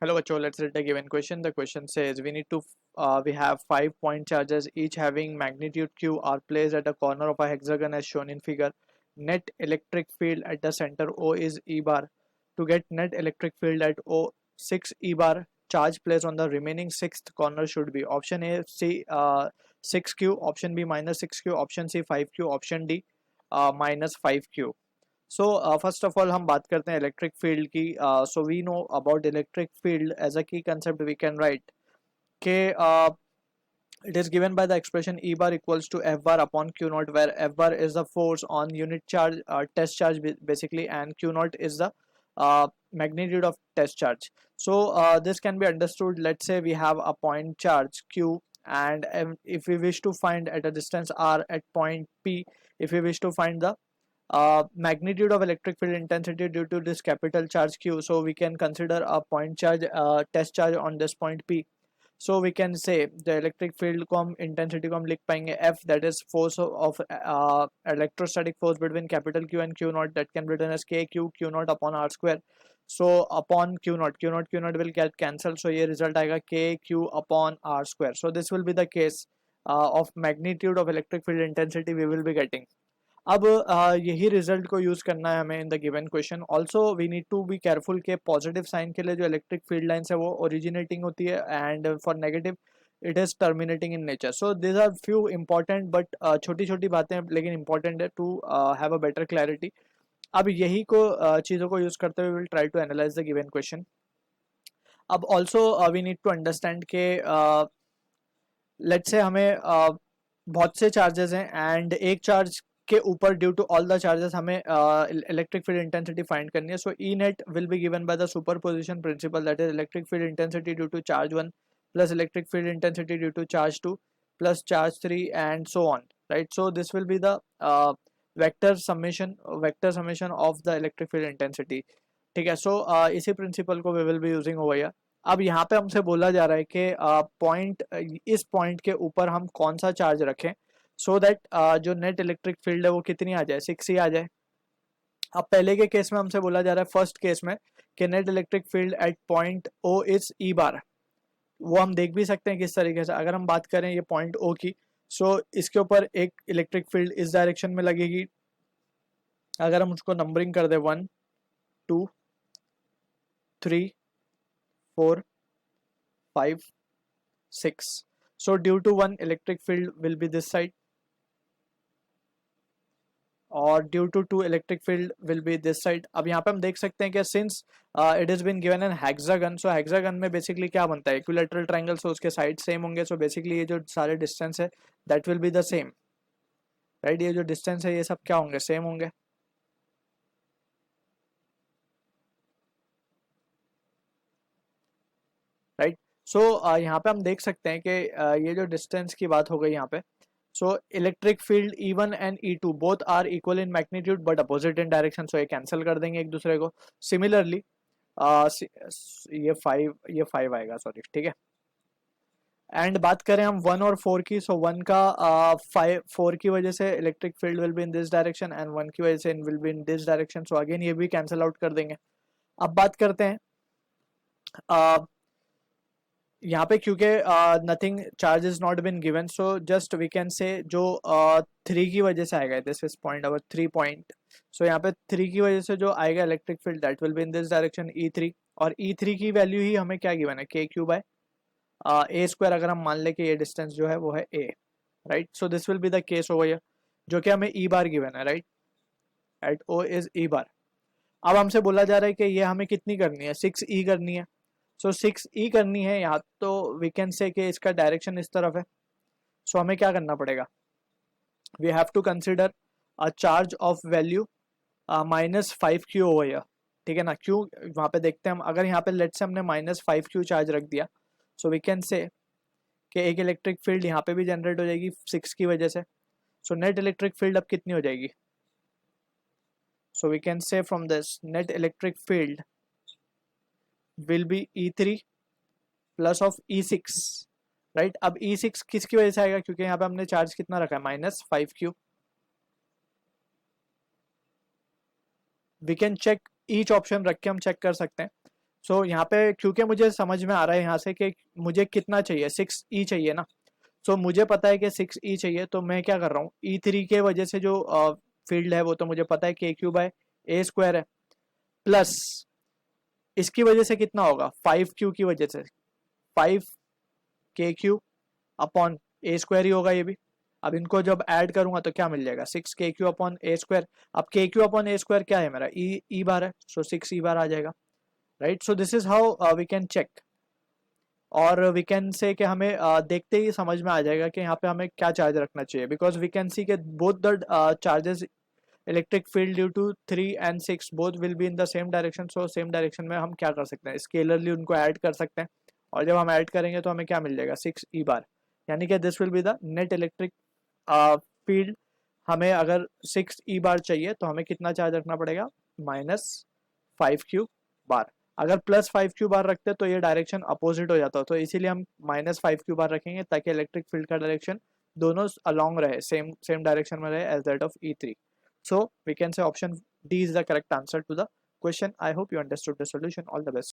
Hello, Bacho. Let's read the given question. The question says we have 5 point charges, each having magnitude q, are placed at a corner of a hexagon as shown in figure. Net electric field at the center O is E bar. To get net electric field at O 6 E bar, charge placed on the remaining sixth corner should be option A C 6q, option B minus 6q, option C 5q, option D minus 5q. So first of all हम बात करते हैं electric field की. So we know about electric field as a key concept we can write के it is given by the expression E bar equals to F bar upon Q naught, where F bar is the force on unit charge, test charge basically, and Q naught is the magnitude of test charge. So this can be understood. Let's say we have a point charge Q, and if we wish to find at a distance R at point P, if we wish to find the magnitude of electric field intensity due to this capital charge Q, so we can consider a point charge test charge on this point P. So we can say the electric field को हम intensity को हम लिख पाएंगे F, that is force of electrostatic force between capital Q and Q naught, that can be written as Q naught upon R square. So upon Q naught will get cancelled, so ये result आएगा KQ upon R square. So this will be the case of magnitude of electric field intensity we will be getting. अब यही result को use करना है हमें in the given question. Also we need to be careful के positive sign के लिए जो इलेक्ट्रिक फील्ड लाइन्स है वो ओरिजिनेटिंग होती है, and for negative it is terminating in nature. So this are few important but छोटी छोटी बातें लेकिन इंपॉर्टेंट है to have a better clarity. अब यही को चीज़ों को यूज करते हुए will try to analyze the given question. अब also we need to understand के लेट्स से हमें बहुत से चार्जेस हैं, एंड एक चार्ज के ऊपर due to all the charges हमें इलेक्ट्रिक फील्ड इंटेंसिटी फाइंड करनी है. So E net will be given by the superposition principle, that is electric field intensity due to charge 1 plus electric field intensity due to charge 2 plus charge 3 and so on, right. So this will be the vector summation of the electric field intensity. ठीक है. सो इसी principle को we will be using over here. अब यहाँ पे हमसे बोला जा रहा है कि पॉइंट इस पॉइंट के ऊपर हम कौन सा चार्ज रखें सो दैट जो नेट इलेक्ट्रिक फील्ड है वो कितनी आ जाए, 6 ही आ जाए. अब पहले के केस में हमसे बोला जा रहा है फर्स्ट केस में कि net electric field at point O is E bar. वो हम देख भी सकते हैं किस तरीके से. अगर हम बात करें ये पॉइंट ओ की, सो इसके ऊपर एक इलेक्ट्रिक फील्ड इस डायरेक्शन में लगेगी. अगर हम उसको नंबरिंग कर दे 1 2 3 4 5 6, so due to one electric field will be this side, और due to two electric field will be this side. अब यहाँ पे हम देख सकते हैं कि since it is been given in hexagon, so hexagon में बेसिकली क्या बनता है, इक्विलैटरल ट्रायंगल, सो उसके साइड सेम होंगे. सो बेसिकली ये जो सारे डिस्टेंस है that will be the same, right. ये जो डिस्टेंस है ये सब क्या होंगे, सेम होंगे, राइट. सो यहाँ पे हम देख सकते हैं कि ये जो डिस्टेंस की बात हो गई यहाँ पे. So electric field E1 and E2 both are equal in magnitude but opposite in direction, so ये कैंसिल कर देंगे एक दूसरे को. सिमिलरली ये 5 आएगा, सॉरी, ठीक है. एंड बात करें हम 1 और 4 की, सो 1 का 4 की वजह से electric field will be in this direction and 1 की वजह से will be in this direction. So again ये भी कैंसिल आउट कर देंगे. अब बात करते हैं यहाँ पे क्योंकि nothing charge is not been given, so just we can say जो 3 की वजह से आएगा, this is point our 3 point. So यहाँ पे 3 की वजह से जो आएगा electric field that will be in this direction E3, और E3 की वैल्यू ही हमें क्या गिवन है, KQ बाय ए स्क्वायर. अगर हम मान ले कि ये डिस्टेंस जो है वो है A, right. So this will be the case over here, जो कि हमें E बार गिवन है, right, at O is E bar. अब हमसे बोला जा रहा है कि ये हमें कितनी करनी है, 6E करनी है. सो 6E करनी है यहाँ, तो वी कैन से कि इसका डायरेक्शन इस तरफ है. सो हमें क्या करना पड़ेगा, we have to consider a charge of value -5Q over here, ठीक है ना. क्यू वहाँ पे देखते हैं हम, अगर यहाँ पे लेट से हमने -5Q चार्ज रख दिया, सो वी कैन से कि एक इलेक्ट्रिक फील्ड यहाँ पे भी जनरेट हो जाएगी 6 की वजह से. सो नेट इलेक्ट्रिक फील्ड अब कितनी हो जाएगी, so we can say from this net electric field will be E3 plus of E6, right. अब E6 किसकी वजह से आएगा, क्योंकि यहाँ पे हमने चार्ज कितना रखा है, -5Q. We can check each option रख के हम चेक कर सकते हैं. सो यहाँ पे क्योंकि मुझे समझ में आ रहा है यहाँ से कि मुझे कितना चाहिए, 6E चाहिए ना। सो मुझे पता है कि 6E चाहिए, तो मैं क्या कर रहा हूँ, E3 के वजह से जो फील्ड है वो तो मुझे पता है कि KQ/A² है, प्लस इसकी वजह से कितना होगा, 5Q की वजह से 5KQ/A² ही होगा ये भी। अब इनको जब ऐड करूंगा तो क्या मिल जाएगा, 6KQ/A²। अब KQ/A² क्या है मेरा, ई बार है, सो 6E बार आ जाएगा, right. So this is how we can check, और वी कैन से कि हमें देखते ही समझ में आ जाएगा कि यहाँ पे हमें क्या चार्ज रखना चाहिए, बिकॉज वी कैन सी के both the charges electric field due to 3 and 6 both will be in the same direction. So same direction में हम क्या कर सकते हैं, स्केलरली उनको ऐड कर सकते हैं, और जब हम ऐड करेंगे तो हमें क्या मिल जाएगा, 6E बार, यानी कि this will be the net electric field. हमें अगर 6E बार चाहिए तो हमें कितना चार्ज रखना पड़ेगा, -5Q बार। अगर +5Q बार रखते तो ये डायरेक्शन अपोजिट हो जाता, तो इसीलिए हम -5Q बार रखेंगे ताकि इलेक्ट्रिक फील्ड का डायरेक्शन दोनों अलॉन्ग रहे, सेम सेम डायरेक्शन में रहे as that of E3। So we can say option D is the correct answer to the question. I hope you understood the solution. All the best.